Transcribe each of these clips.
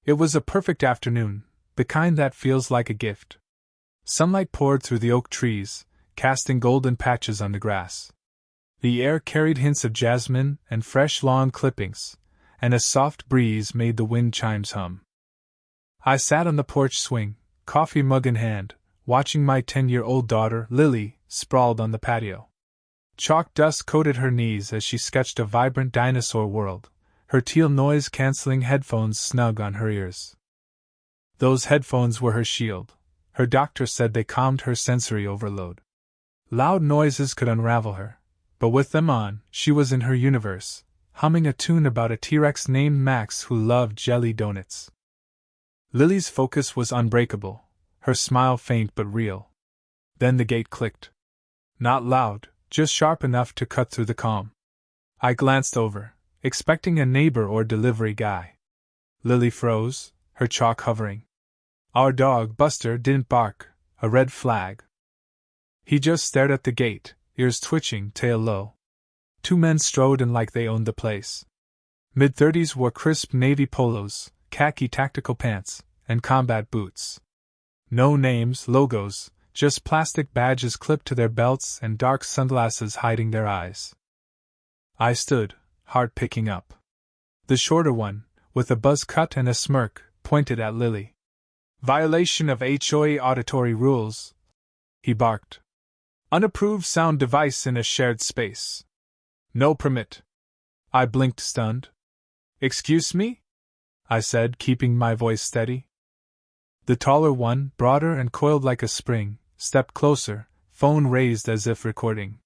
It was a perfect afternoon, the kind that feels like a gift. Sunlight poured through the oak trees, casting golden patches on the grass. The air carried hints of jasmine and fresh lawn clippings, and a soft breeze made the wind chimes hum. I sat on the porch swing, coffee mug in hand, watching my 10-year-old daughter, Lily, sprawled on the patio. Chalk dust coated her knees as she sketched a vibrant dinosaur world, her teal noise-canceling headphones snug on her ears. Those headphones were her shield. Her doctor said they calmed her sensory overload. Loud noises could unravel her, but with them on, she was in her universe, humming a tune about a T-Rex named Max who loved jelly donuts. Lily's focus was unbreakable, her smile faint but real. Then the gate clicked. Not loud, just sharp enough to cut through the calm. I glanced over, expecting a neighbor or delivery guy. Lily froze, her chalk hovering. Our dog, Buster, didn't bark, a red flag. He just stared at the gate, ears twitching, tail low. Two men strode in like they owned the place. Mid-30s wore crisp navy polos, khaki tactical pants, and combat boots. No names, logos, just plastic badges clipped to their belts and dark sunglasses hiding their eyes. I stood, heart picking up. The shorter one, with a buzz cut and a smirk, pointed at Lily. Violation of HOA auditory rules, he barked. Unapproved sound device in a shared space. No permit. I blinked, stunned. Excuse me? I said, keeping my voice steady. The taller one, broader and coiled like a spring, stepped closer, phone raised as if recording.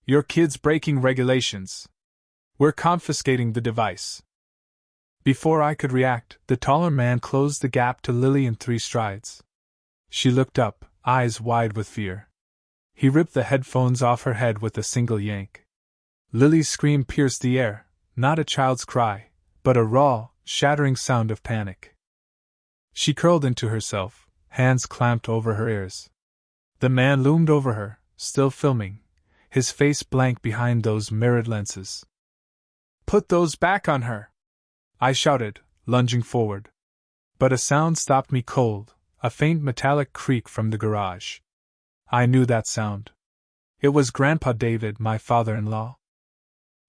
Your kid's breaking regulations. We're confiscating the device. Before I could react, the taller man closed the gap to Lily in 3 strides. She looked up, eyes wide with fear. He ripped the headphones off her head with a single yank. Lily's scream pierced the air, not a child's cry, but a raw, shattering sound of panic. She curled into herself, hands clamped over her ears. The man loomed over her, still filming, his face blank behind those mirrored lenses. Put those back on her! I shouted, lunging forward. But a sound stopped me cold, a faint metallic creak from the garage. I knew that sound. It was Grandpa David, my father-in-law.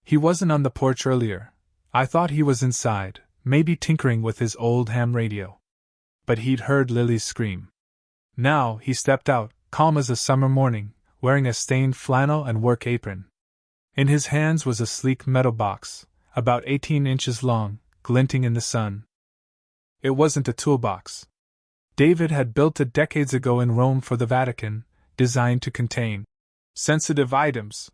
He wasn't on the porch earlier. I thought he was inside, maybe tinkering with his old ham radio. But he'd heard Lily's scream. Now he stepped out, calm as a summer morning, wearing a stained flannel and work apron. In his hands was a sleek metal box, about 18 inches long, glinting in the sun. It wasn't a toolbox. David had built it decades ago in Rome for the Vatican, designed to contain sensitive items.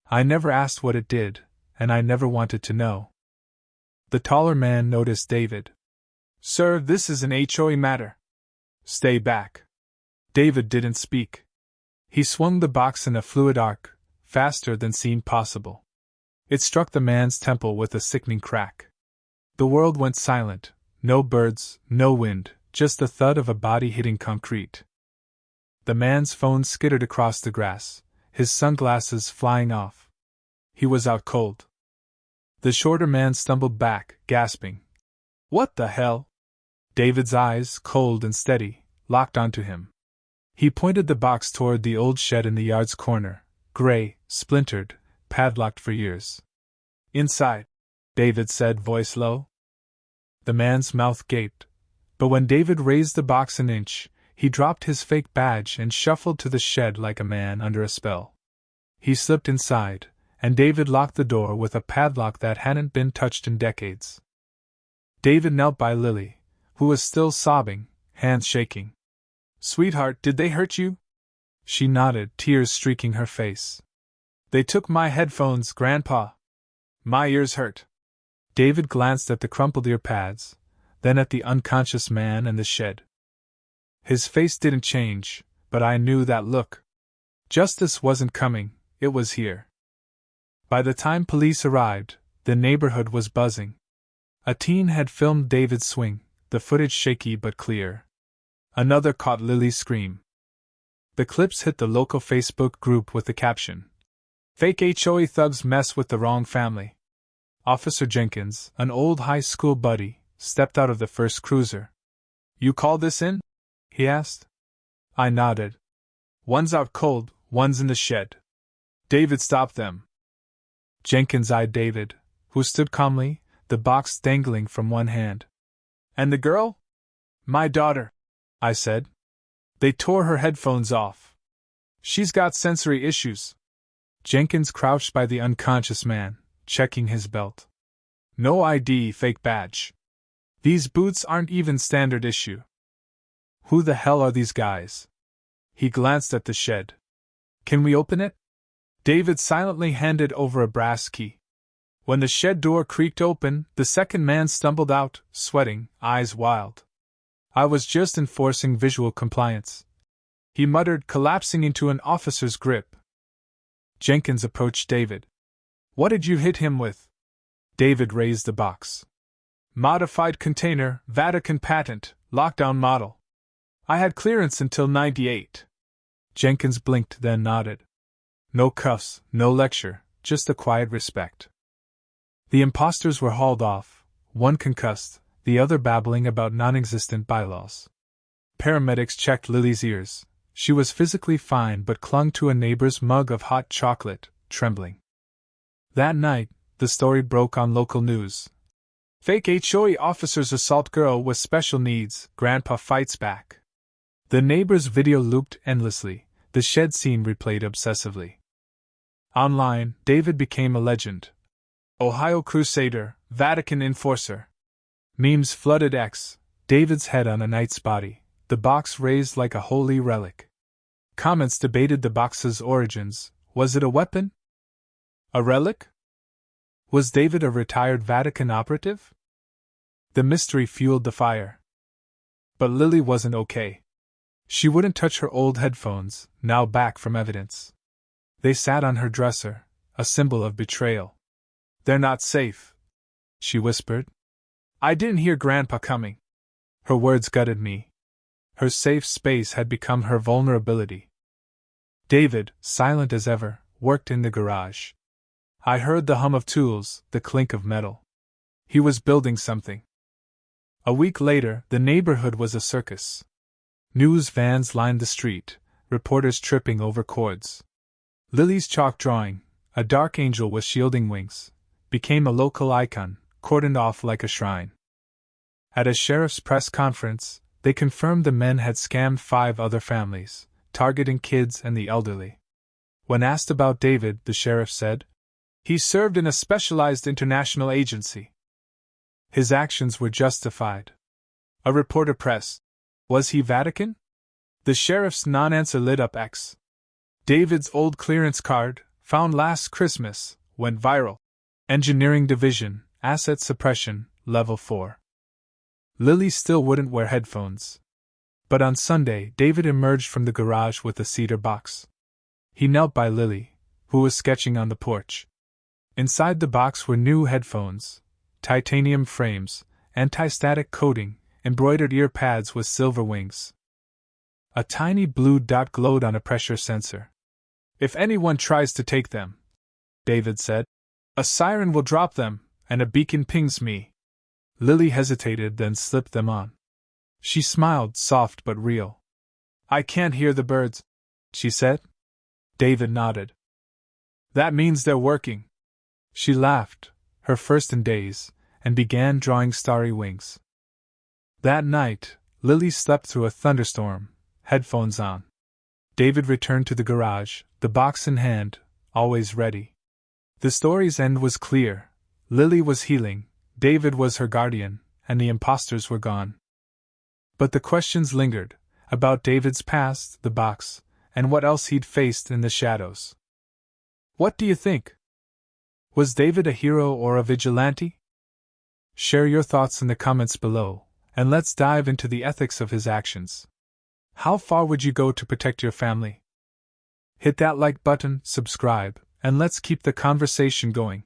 I never asked what it did, and I never wanted to know. The taller man noticed David. Sir, this is an HOA matter. Stay back. David didn't speak. He swung the box in a fluid arc, faster than seemed possible. It struck the man's temple with a sickening crack. The world went silent, no birds, no wind, just the thud of a body hitting concrete. The man's phone skittered across the grass, his sunglasses flying off. He was out cold. The shorter man stumbled back, gasping. What the hell? David's eyes, cold and steady, locked onto him. He pointed the box toward the old shed in the yard's corner, gray, splintered, padlocked for years. Inside, David said, voice low. The man's mouth gaped, but when David raised the box an inch, he dropped his fake badge and shuffled to the shed like a man under a spell. He slipped inside, and David locked the door with a padlock that hadn't been touched in decades. David knelt by Lily, who was still sobbing, hands shaking. Sweetheart, did they hurt you? She nodded, tears streaking her face. They took my headphones, Grandpa. My ears hurt. David glanced at the crumpled ear pads, then at the unconscious man and the shed. His face didn't change, but I knew that look. Justice wasn't coming, it was here. By the time police arrived, the neighborhood was buzzing. A teen had filmed David's swing, the footage shaky but clear. Another caught Lily's scream. The clips hit the local Facebook group with the caption, Fake HOA thugs mess with the wrong family. Officer Jenkins, an old high school buddy, stepped out of the first cruiser. "You call this in?" he asked. I nodded. "One's out cold, one's in the shed." "David, stop them." Jenkins eyed David, who stood calmly, the box dangling from one hand. "And the girl?" "My daughter," I said. "They tore her headphones off. She's got sensory issues." Jenkins crouched by the unconscious man, checking his belt. "No ID, fake badge. These boots aren't even standard issue. Who the hell are these guys?" He glanced at the shed. "Can we open it?" David silently handed over a brass key. When the shed door creaked open, the second man stumbled out, sweating, eyes wild. "I was just enforcing visual compliance," he muttered, collapsing into an officer's grip. Jenkins approached David. "What did you hit him with?" David raised the box. "Modified container, Vatican patent, lockdown model. I had clearance until '98. Jenkins blinked, then nodded. No cuffs, no lecture, just a quiet respect. The impostors were hauled off, one concussed, the other babbling about non-existent bylaws. Paramedics checked Lily's ears. She was physically fine but clung to a neighbor's mug of hot chocolate, trembling. That night, the story broke on local news. Fake HOA officers assault girl with special needs, grandpa fights back. The neighbor's video looped endlessly, the shed scene replayed obsessively. Online, David became a legend. Ohio Crusader, Vatican enforcer. Memes flooded X, David's head on a knight's body, the box raised like a holy relic. Comments debated the box's origins. Was it a weapon? A relic? Was David a retired Vatican operative? The mystery fueled the fire. But Lily wasn't okay. She wouldn't touch her old headphones, now back from evidence. They sat on her dresser, a symbol of betrayal. "They're not safe," she whispered. "I didn't hear Grandpa coming." Her words gutted me. Her safe space had become her vulnerability. David, silent as ever, worked in the garage. I heard the hum of tools, the clink of metal. He was building something. A week later, the neighborhood was a circus. News vans lined the street, reporters tripping over cords. Lily's chalk drawing, a dark angel with shielding wings, became a local icon, cordoned off like a shrine. At a sheriff's press conference, they confirmed the men had scammed 5 other families, targeting kids and the elderly. When asked about David, the sheriff said, "He served in a specialized international agency. His actions were justified." A reporter pressed, "Was he Vatican?" The sheriff's non-answer lit up X. David's old clearance card, found last Christmas, went viral. Engineering Division, Asset Suppression, Level 4. Lily still wouldn't wear headphones. But on Sunday, David emerged from the garage with a cedar box. He knelt by Lily, who was sketching on the porch. Inside the box were new headphones, titanium frames, anti-static coating, embroidered ear pads with silver wings. A tiny blue dot glowed on a pressure sensor. "If anyone tries to take them," David said, "a siren will drop them, and a beacon pings me." Lily hesitated, then slipped them on. She smiled, soft but real. "I can't hear the birds," she said. David nodded. "That means they're working." She laughed, her first in days, and began drawing starry wings. That night, Lily slept through a thunderstorm, headphones on. David returned to the garage, the box in hand, always ready. The story's end was clear. Lily was healing, David was her guardian, and the imposters were gone. But the questions lingered, about David's past, the box, and what else he'd faced in the shadows. What do you think? Was David a hero or a vigilante? Share your thoughts in the comments below, and let's dive into the ethics of his actions. How far would you go to protect your family? Hit that like button, subscribe, and let's keep the conversation going.